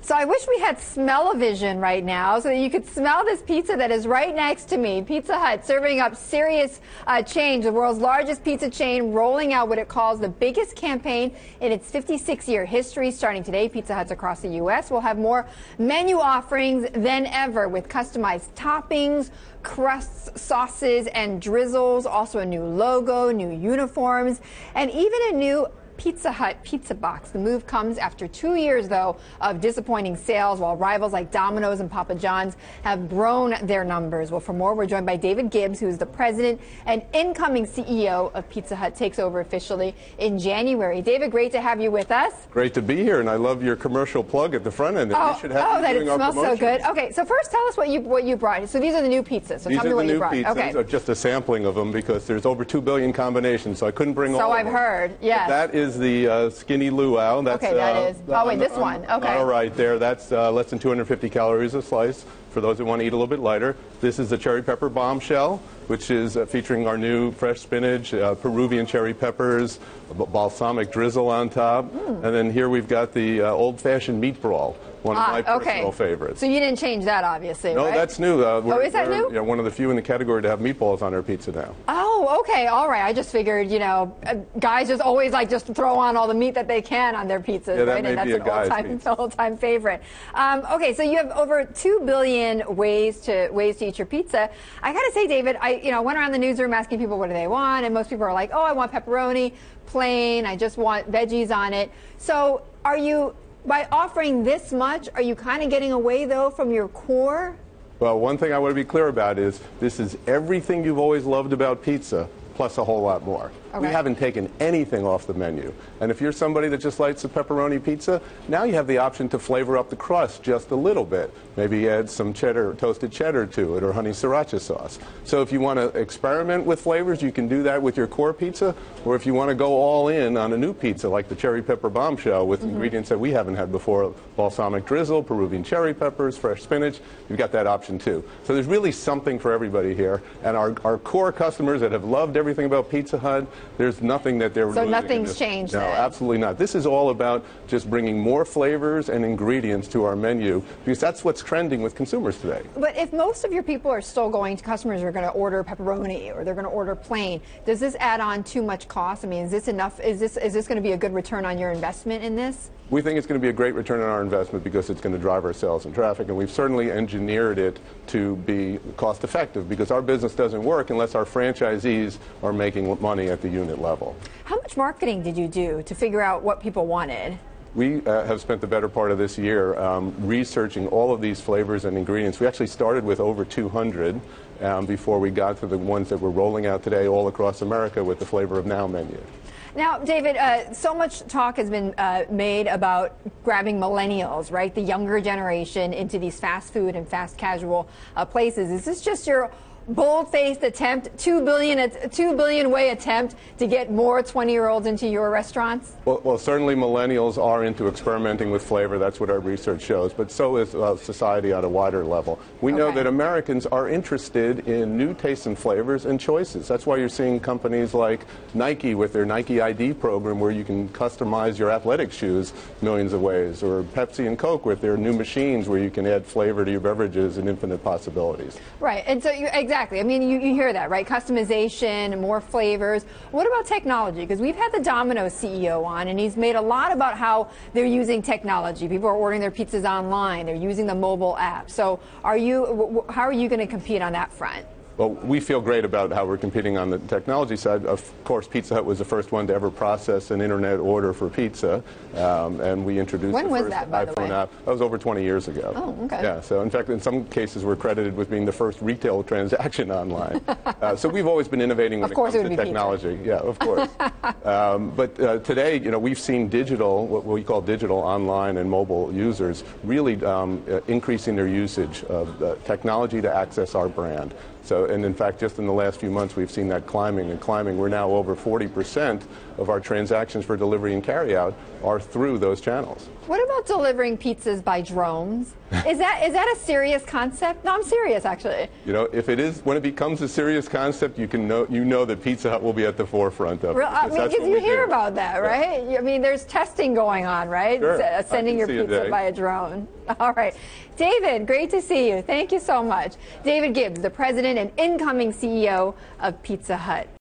So I wish we had smell-o-vision right now so that you could smell this pizza that is right next to me. Pizza Hut serving up serious change. The world's largest pizza chain rolling out what it calls the biggest campaign in its 56-year history. Starting today, Pizza Huts across the U.S. will have more menu offerings than ever with customized toppings, crusts, sauces, and drizzles. Also a new logo, new uniforms, and even a new Pizza Hut pizza box. The move comes after 2 years, though, of disappointing sales, while rivals like Domino's and Papa John's have grown their numbers. Well, for more, we're joined by David Gibbs, who's the president and incoming CEO of Pizza Hut, takes over officially in January. David, great to have you with us. Great to be here, and I love your commercial plug at the front end. Oh, should have that it smells so good. Okay, so first tell us what you brought. So these are the new pizzas. So tell me what you brought. These are the new pizzas. Okay. Just a sampling of them because there's over 2 billion combinations, so I couldn't bring all of them. So I've heard, yes. But that is the skinny luau. That's, okay, that is. Oh, wait, this one. Okay. All right, there. That's less than 250 calories a slice for those who want to eat a little bit lighter. This is the cherry pepper bombshell, which is featuring our new fresh spinach, Peruvian cherry peppers, balsamic drizzle on top. And then here we've got the old-fashioned meat brawl, one of my personal favorites. So you didn't change that, obviously, No, right? that's new. Is that new? Yeah, one of the few in the category to have meatballs on our pizza now. Oh, okay, all right. I just figured, guys just always just throw on all the meat that they can on their pizzas, yeah, right? And that's an old-time favorite. Okay, so you have over 2 billion ways to eat your pizza. I got to say, David, I went around the newsroom asking people what do they want, and most people are like, oh, I want pepperoni, plain, I just want veggies on it. So are you, by offering this much, are you kind of getting away, though, from your core? Well, one thing I want to be clear about is this is everything you've always loved about pizza, plus a whole lot more. Okay. We haven't taken anything off the menu. And if you're somebody that just likes a pepperoni pizza, now you have the option to flavor up the crust just a little bit. Maybe add some cheddar, toasted cheddar to it, or honey sriracha sauce. So if you want to experiment with flavors, you can do that with your core pizza. Or if you want to go all in on a new pizza, like the cherry pepper bombshell with ingredients that we haven't had before, balsamic drizzle, Peruvian cherry peppers, fresh spinach, you've got that option too. So there's really something for everybody here. And our core customers that have loved everything about Pizza Hut, there's nothing that they're losing. So nothing's changed No, then? Absolutely not. This is all about just bringing more flavors and ingredients to our menu because that's what's trending with consumers today. But if most of your people are still customers are going to order pepperoni or they're going to order plain, does this add on too much cost? I mean, is this enough? Is this going to be a good return on your investment in this? We think it's going to be a great return on our investment because it's going to drive our sales and traffic, and we've certainly engineered it to be cost effective because our business doesn't work unless our franchisees are making money at the unit level. How much marketing did you do to figure out what people wanted? We have spent the better part of this year researching all of these flavors and ingredients. We actually started with over 200 before we got to the ones that we're rolling out today all across America with the Flavor of Now menu. Now, David, so much talk has been made about grabbing millennials, right, the younger generation, into these fast food and fast casual places. Is this just your bold-faced attempt, 2 billion way attempt to get more 20-year-olds into your restaurants? Well, certainly millennials are into experimenting with flavor. That's what our research shows. But so is society on a wider level. We know that Americans are interested in new tastes and flavors and choices. That's why you're seeing companies like Nike with their Nike ID program where you can customize your athletic shoes millions of ways, or Pepsi and Coke with their new machines where you can add flavor to your beverages and infinite possibilities. Right. And so exactly. I mean, you hear that, right? Customization, more flavors. What about technology? Because we've had the Domino's CEO on, and he's made a lot about how they're using technology. People are ordering their pizzas online. They're using the mobile app. So how are you going to compete on that front? Well, we feel great about how we're competing on the technology side. Of course, Pizza Hut was the first one to ever process an internet order for pizza, and we introduced the first iPhone app. That was over 20 years ago. Oh, okay. Yeah, so in fact, in some cases, we're credited with being the first retail transaction online. So we've always been innovating when it comes to technology. Pizza. Yeah, of course. But today, we've seen digital, what we call digital online and mobile users, really increasing their usage of technology to access our brand. So, and in fact, just in the last few months, we've seen that climbing and climbing. We're now over 40% of our transactions for delivery and carryout are through those channels. What about delivering pizzas by drones? Is that a serious concept? No, I'm serious, actually. You know, if it is, when it becomes a serious concept, you know that Pizza Hut will be at the forefront of it. I mean, because you hear about that, right? Yeah. I mean, there's testing going on, right? Sure. Sending your pizza by a drone. All right. David, great to see you. Thank you so much. David Gibbs, the president and incoming CEO of Pizza Hut.